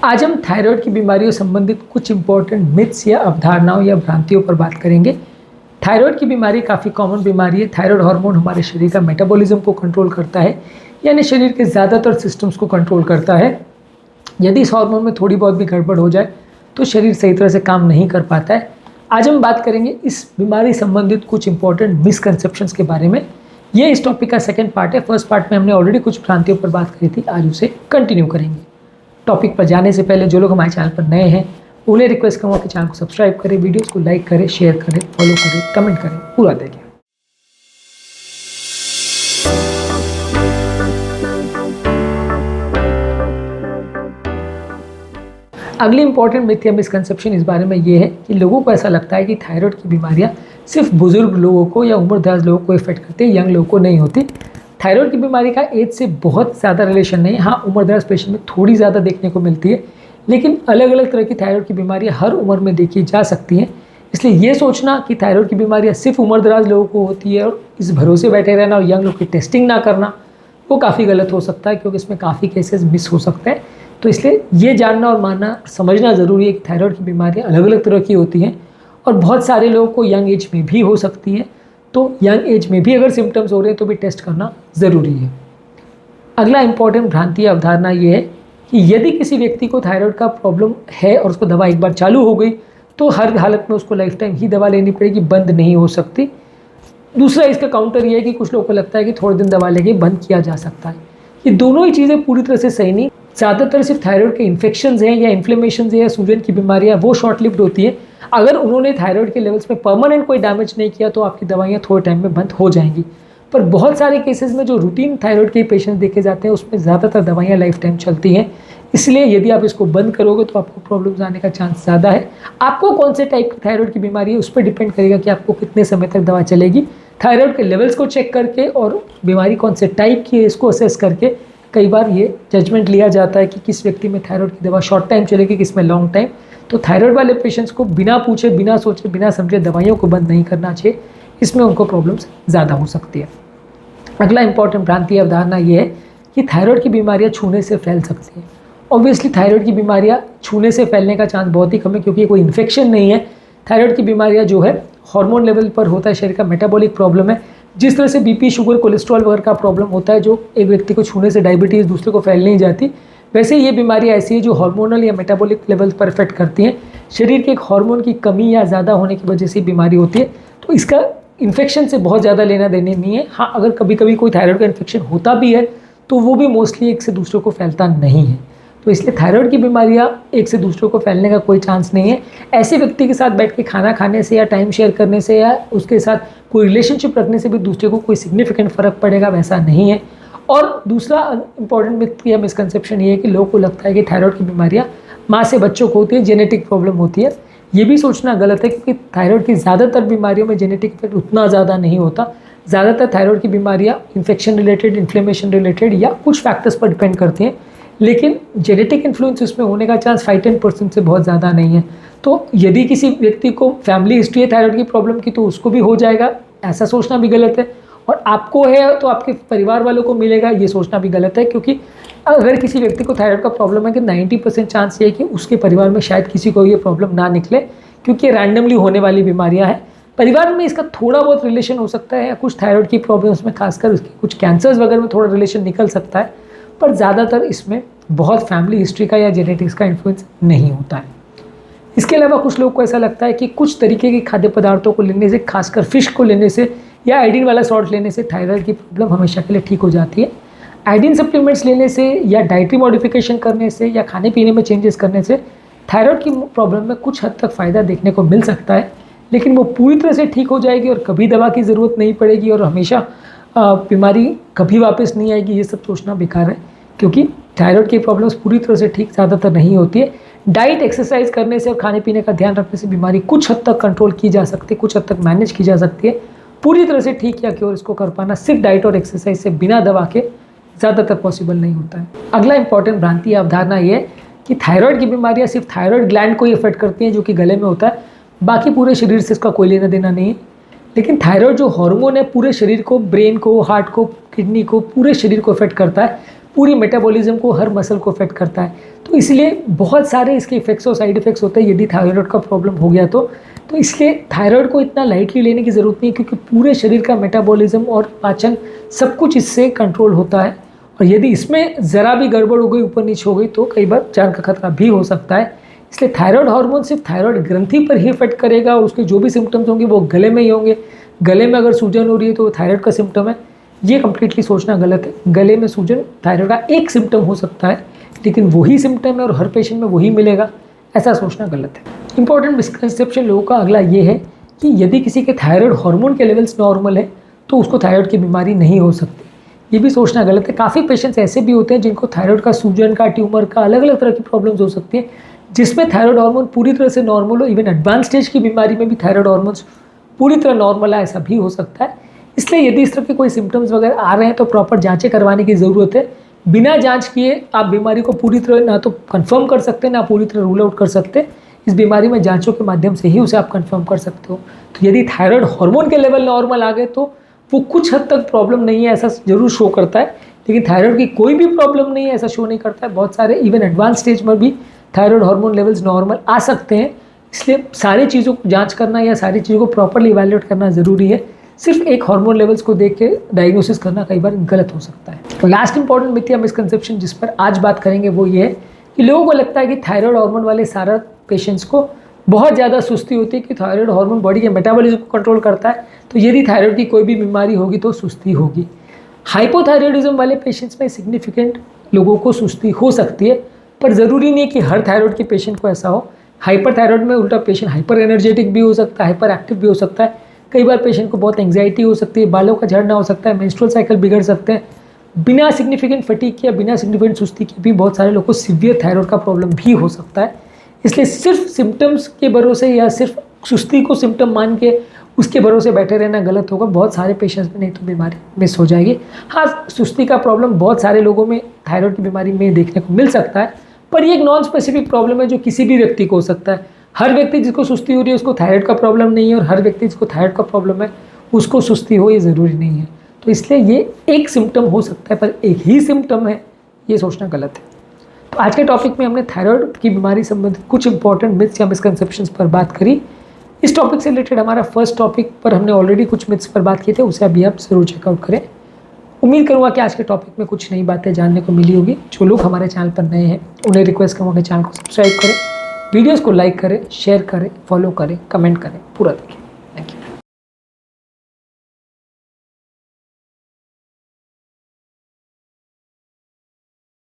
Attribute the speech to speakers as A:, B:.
A: आज हम थायराइड की बीमारियों से संबंधित कुछ इंपॉर्टेंट मिथ्स या अवधारणाओं या भ्रांतियों पर बात करेंगे। थायराइड की बीमारी काफ़ी कॉमन बीमारी है। थायराइड हार्मोन हमारे शरीर का मेटाबॉलिज्म को कंट्रोल करता है, यानी शरीर के ज़्यादातर सिस्टम्स को कंट्रोल करता है। यदि इस हार्मोन में थोड़ी बहुत भी गड़बड़ हो जाए तो शरीर सही तरह से काम नहीं कर पाता है। आज हम बात करेंगे इस बीमारी संबंधित कुछ इंपॉर्टेंट मिसकंसेप्शंस के बारे में। ये इस टॉपिक का सेकंड पार्ट है। फर्स्ट पार्ट में हमने ऑलरेडी कुछ भ्रांतियों पर बात करी थी, आज उसे कंटिन्यू करेंगे। टॉपिक पर जाने से पहले जो लोग हमारे चैनल पर नए हैं उन्हें रिक्वेस्ट करूँगा कि चैनल को सब्सक्राइब करें, वीडियोस को लाइक करें, शेयर करें, फॉलो करें, कमेंट करें, पूरा देखें। अगली इंपॉर्टेंट मिथ या मिसकंसेप्शन इस बारे में ये है कि लोगों को ऐसा लगता है कि थायराइड की बीमारियां सिर्फ बुजुर्ग लोगों को या उम्रदराज लोगों को इफेक्ट करती है, यंग लोगों को नहीं होती। थायराइड की बीमारी का एज से बहुत ज़्यादा रिलेशन नहीं है। हाँ, उम्रदराज पेशेंट में थोड़ी ज़्यादा देखने को मिलती है, लेकिन अलग अलग तरह की थायराइड की बीमारियां हर उम्र में देखी जा सकती हैं। इसलिए ये सोचना कि थायराइड की बीमारियां सिर्फ उम्रदराज लोगों को होती है और इस भरोसे बैठे रहना और यंग लोग की टेस्टिंग ना करना, वो काफ़ी गलत हो सकता है, क्योंकि इसमें काफ़ी केसेस मिस हो सकते हैं। तो इसलिए ये जानना और मानना, समझना ज़रूरी है कि थायराइड की बीमारियां अलग अलग तरह की होती हैं और बहुत सारे लोगों को यंग एज में भी हो सकती है। तो यंग एज में भी अगर सिम्टम्स हो रहे हैं तो भी टेस्ट करना ज़रूरी है। अगला इंपॉर्टेंट भ्रांति या अवधारणा ये है कि यदि किसी व्यक्ति को थायराइड का प्रॉब्लम है और उसको दवा एक बार चालू हो गई तो हर हालत में उसको लाइफ टाइम ही दवा लेनी पड़ेगी, बंद नहीं हो सकती। दूसरा इसका काउंटर ये है कि कुछ लोगों को लगता है कि थोड़े दिन दवा लेके बंद किया जा सकता है। ये दोनों ही चीज़ें पूरी तरह से सही नहीं। ज़्यादातर सिर्फ थायराइड के इन्फेक्शंस हैं या इन्फ्लेमेशन है या सूजन की बीमारियाँ, वो शॉर्ट लिव्ड होती है। अगर उन्होंने थायराइड के लेवल्स में परमानेंट कोई डैमेज नहीं किया तो आपकी दवाइयाँ थोड़े टाइम में बंद हो जाएंगी। पर बहुत सारे केसेस में जो रूटीन थायराइड के पेशेंट देखे जाते हैं उसमें ज़्यादातर दवाइयाँ लाइफ टाइम चलती हैं। इसलिए यदि आप इसको बंद करोगे तो आपको प्रॉब्लम्स आने का चांस ज़्यादा है। आपको कौन से टाइप की थायराइड की बीमारी है उस पर डिपेंड करेगा कि आपको कितने समय तक दवा चलेगी। थायराइड के लेवल्स को चेक करके और बीमारी कौन से टाइप की है इसको असेस करके कई बार ये जजमेंट लिया जाता है कि किस व्यक्ति में थायराइड की दवा शॉर्ट टाइम चलेगी, किस में लॉन्ग टाइम। तो थायराइड वाले पेशेंट्स को बिना पूछे, बिना सोचे, बिना समझे दवाइयों को बंद नहीं करना चाहिए, इसमें उनको प्रॉब्लम्स ज़्यादा हो सकती है। अगला इंपॉर्टेंट भ्रांति अवधारणा ये है कि थायराइड की बीमारियाँ छूने से फैल सकती हैं। ऑब्वियसली थायराइड की बीमारियाँ छूने से फैलने का चांस बहुत ही कम है, क्योंकि कोई इन्फेक्शन नहीं है। थायराइड की बीमारियाँ जो है हार्मोन लेवल पर होता है, शरीर का मेटाबॉलिक प्रॉब्लम है। जिस तरह से बीपी, शुगर, कोलेस्ट्रॉल वगैरह का प्रॉब्लम होता है जो एक व्यक्ति को छूने से डायबिटीज़ दूसरे को फैल नहीं जाती, वैसे ये बीमारियाँ ऐसी है जो हार्मोनल या मेटाबॉलिक लेवल पर इफेक्ट करती हैं। शरीर के एक हार्मोन की कमी या ज़्यादा होने की वजह से बीमारी होती है। तो इसका इन्फेक्शन से बहुत ज़्यादा लेना देने नहीं है। हाँ, अगर कभी कभी कोई थायराइड का इन्फेक्शन होता भी है तो वो भी मोस्टली एक से दूसरे को फैलता नहीं है। तो इसलिए थायराइड की बीमारियाँ एक से दूसरे को फैलने का कोई चांस नहीं है। ऐसे व्यक्ति के साथ बैठ के खाना खाने से या टाइम शेयर करने से या उसके साथ कोई रिलेशनशिप रखने से भी दूसरे को कोई सिग्निफिकेंट फ़र्क पड़ेगा, वैसा नहीं है। और दूसरा इंपॉर्टेंट मिथ या मिसकंसेप्शन ये है कि लोगों को लगता है कि थायराइड की बीमारियाँ माँ से बच्चों को होती है, जेनेटिक प्रॉब्लम होती है। ये भी सोचना गलत है, क्योंकि थायराइड की ज़्यादातर बीमारियों में जेनेटिक इफेक्ट उतना ज़्यादा नहीं होता। ज़्यादातर थायराइड की बीमारियाँ इन्फेक्शन रिलेटेड, इन्फ्लेमेशन रिलेटेड या कुछ फैक्टर्स पर डिपेंड करती हैं, लेकिन जेनेटिक इन्फ्लुएंस उसमें होने का चांस 5-10% से बहुत ज़्यादा नहीं है। तो यदि किसी व्यक्ति को फैमिली हिस्ट्री है थायराइड की प्रॉब्लम की तो उसको भी हो जाएगा, ऐसा सोचना भी गलत है। और आपको है तो आपके परिवार वालों को मिलेगा, ये सोचना भी गलत है। क्योंकि अगर किसी व्यक्ति को थायराइड का प्रॉब्लम है कि 90% चांस ये है कि उसके परिवार में शायद किसी को ये प्रॉब्लम ना निकले, क्योंकि रैंडमली होने वाली बीमारियाँ हैं। परिवार में इसका थोड़ा बहुत रिलेशन हो सकता है, या कुछ थायराइड की प्रॉब्लम्स में खासकर उसकी कुछ कैंसर्स वगैरह में थोड़ा रिलेशन निकल सकता है, पर ज़्यादातर इसमें बहुत फैमिली हिस्ट्री का या जेनेटिक्स का इन्फ्लुएंस नहीं होता है। इसके अलावा कुछ लोगों को ऐसा लगता है कि कुछ तरीके के खाद्य पदार्थों को लेने से, खासकर फिश को लेने से या आयोडीन वाला सॉल्ट लेने से थायराइड की प्रॉब्लम हमेशा के लिए ठीक हो जाती है। आयोडीन सप्लीमेंट्स लेने से या डाइटरी मॉडिफिकेशन करने से या खाने पीने में चेंजेस करने से थायराइड की प्रॉब्लम में कुछ हद तक फ़ायदा देखने को मिल सकता है, लेकिन वो पूरी तरह से ठीक हो जाएगी और कभी दवा की ज़रूरत नहीं पड़ेगी और हमेशा बीमारी कभी वापस नहीं आएगी, ये सब सोचना बेकार है। क्योंकि थायराइड की प्रॉब्लम्स पूरी तरह से ठीक ज़्यादातर नहीं होती है। डाइट, एक्सरसाइज करने से और खाने पीने का ध्यान रखने से बीमारी कुछ हद तक कंट्रोल की जा सकती है, कुछ हद तक मैनेज की जा सकती है। पूरी तरह से ठीक या क्योर इसको कर पाना सिर्फ डाइट और एक्सरसाइज से बिना दवा के ज़्यादातर पॉसिबल नहीं होता है। अगला इंपॉर्टेंट भ्रांति या अवधारणा ये है कि थायराइड की बीमारियाँ सिर्फ थायराइड ग्लैंड को ही इफेक्ट करती हैं, जो कि गले में होता है, बाकी पूरे शरीर से इसका कोई लेना देना नहीं है। लेकिन थायराइड जो हार्मोन है पूरे शरीर को, ब्रेन को, हार्ट को, किडनी को, पूरे शरीर को इफेक्ट करता है। पूरी मेटाबॉलिज्म को, हर मसल को अफेक्ट करता है। तो इसलिए बहुत सारे इसके इफेक्ट्स और साइड इफेक्ट्स होते हैं यदि थायराइड का प्रॉब्लम हो गया तो इसलिए थायराइड को इतना लाइटली लेने की ज़रूरत नहीं है, क्योंकि पूरे शरीर का मेटाबॉलिज्म और पाचन सब कुछ इससे कंट्रोल होता है। और यदि इसमें ज़रा भी गड़बड़ हो गई, ऊपर नीचे हो गई, तो कई बार जान का खतरा भी हो सकता है। इसलिए थायराइड हार्मोन सिर्फ थायराइड ग्रंथि पर ही इफेक्ट करेगा और उसके जो भी सिम्टम्स होंगे वो गले में ही होंगे। गले में अगर सूजन हो रही है तो वो थायराइड का सिम्टम है, ये कंप्लीटली सोचना गलत है। गले में सूजन थायराइड का एक सिम्टम हो सकता है, लेकिन वही सिम्टम है और हर पेशेंट में वही मिलेगा, ऐसा सोचना गलत है। इंपॉर्टेंट मिसकंसेप्शन लोगों का अगला ये है कि यदि किसी के थायराइड हार्मोन के लेवल्स नॉर्मल है तो उसको थायराइड की बीमारी नहीं हो सकती, ये भी सोचना गलत है। काफ़ी पेशेंट्स ऐसे भी होते हैं जिनको थायराइड का सूजन का, ट्यूमर का, अलग अलग तरह की प्रॉब्लम्स हो सकती है, जिसमें थायराइड हार्मोन पूरी तरह से नॉर्मल हो। इवन एडवांस स्टेज की बीमारी में भी थायराइड हार्मोन्स पूरी तरह नॉर्मल है, ऐसा भी हो सकता है। इसलिए यदि इस तरह के कोई सिम्टम्स वगैरह आ रहे हैं तो प्रॉपर जांचें करवाने की ज़रूरत है। बिना जांच किए आप बीमारी को पूरी तरह ना तो कंफर्म कर सकते हैं, ना पूरी तरह रूल आउट कर सकते। इस बीमारी में जांचों के माध्यम से ही उसे आप कंफर्म कर सकते हो। तो यदि थायराइड हार्मोन के लेवल नॉर्मल आ गए तो वो कुछ हद तक प्रॉब्लम नहीं है, ऐसा जरूर शो करता है, लेकिन थायराइड की कोई भी प्रॉब्लम नहीं है ऐसा शो नहीं करता है। बहुत सारे इवन एडवांस स्टेज में भी थायराइड हार्मोन लेवल्स नॉर्मल आ सकते हैं। इसलिए सारी चीज़ों को जांच करना या सारी चीज़ों को प्रॉपरली इवैल्यूएट करना ज़रूरी है। सिर्फ एक हार्मोन लेवल्स को देख के डायग्नोसिस करना कई बार गलत हो सकता है। तो लास्ट इंपॉर्टेंट मिथ या मिसकंसेप्शन जिस पर आज बात करेंगे वो ये है कि लोगों को लगता है कि थायराइड हार्मोन वाले सारा पेशेंट्स को बहुत ज़्यादा सुस्ती होती है, कि थायराइड हार्मोन बॉडी के मेटाबॉलिज्म को कंट्रोल करता है, तो यदि थायराइड की कोई भी बीमारी होगी तो सुस्ती होगी। हाइपोथायराइडिज्म वाले पेशेंट्स में सिग्निफिकेंट लोगों को सुस्ती हो सकती है, पर ज़रूरी नहीं कि हर थायराइड के पेशेंट को ऐसा हो। हाइपर थायराइड में उल्टा पेशेंट हाइपर एनर्जेटिक भी हो सकता है, हाइपर एक्टिव भी हो सकता है। कई बार पेशेंट को बहुत एंग्जाइटी हो सकती है, बालों का झड़ना हो सकता है, मेंस्ट्रुअल साइकिल बिगड़ सकते हैं। बिना सिग्निफिकेंट फटीग के या बिना सिग्निफिकेंट सुस्ती के भी बहुत सारे लोगों को सीवियर थायराइड का प्रॉब्लम भी हो सकता है। इसलिए सिर्फ सिम्टम्स के भरोसे या सिर्फ सुस्ती को सिम्टम मान के उसके भरोसे बैठे रहना गलत होगा। बहुत सारे पेशेंट्स में नहीं तो बीमारी मिस हो जाएगी। हाँ, सुस्ती का प्रॉब्लम बहुत सारे लोगों में थायराइड की बीमारी में देखने को मिल सकता है, पर ये एक नॉन स्पेसिफिक प्रॉब्लम है जो किसी भी व्यक्ति को हो सकता है। हर व्यक्ति जिसको सुस्ती हो रही है उसको थायराइड का प्रॉब्लम नहीं है, और हर व्यक्ति जिसको थायराइड का प्रॉब्लम है उसको सुस्ती हो, ये ज़रूरी नहीं है। तो इसलिए ये एक सिम्टम हो सकता है, पर एक ही सिम्टम है, ये सोचना गलत है। तो आज के टॉपिक में हमने थायराइड की बीमारी संबंधित कुछ इंपॉर्टेंट मिथ्स या मिसकंसेप्शंस पर बात करी। इस टॉपिक से रिलेटेड हमारा फर्स्ट टॉपिक पर हमने ऑलरेडी कुछ मिथ्स पर बात किए थे, उसे अभी आप जरूर चेकआउट करें। उम्मीद करूँगा कि आज के टॉपिक में कुछ नई बातें जानने को मिली होगी। जो लोग हमारे चैनल पर नए हैं उन्हें रिक्वेस्ट करूँगा कि चैनल को सब्सक्राइब करें, वीडियोज़ को लाइक करें, शेयर करें, फॉलो करें, कमेंट करें, पूरा देखें।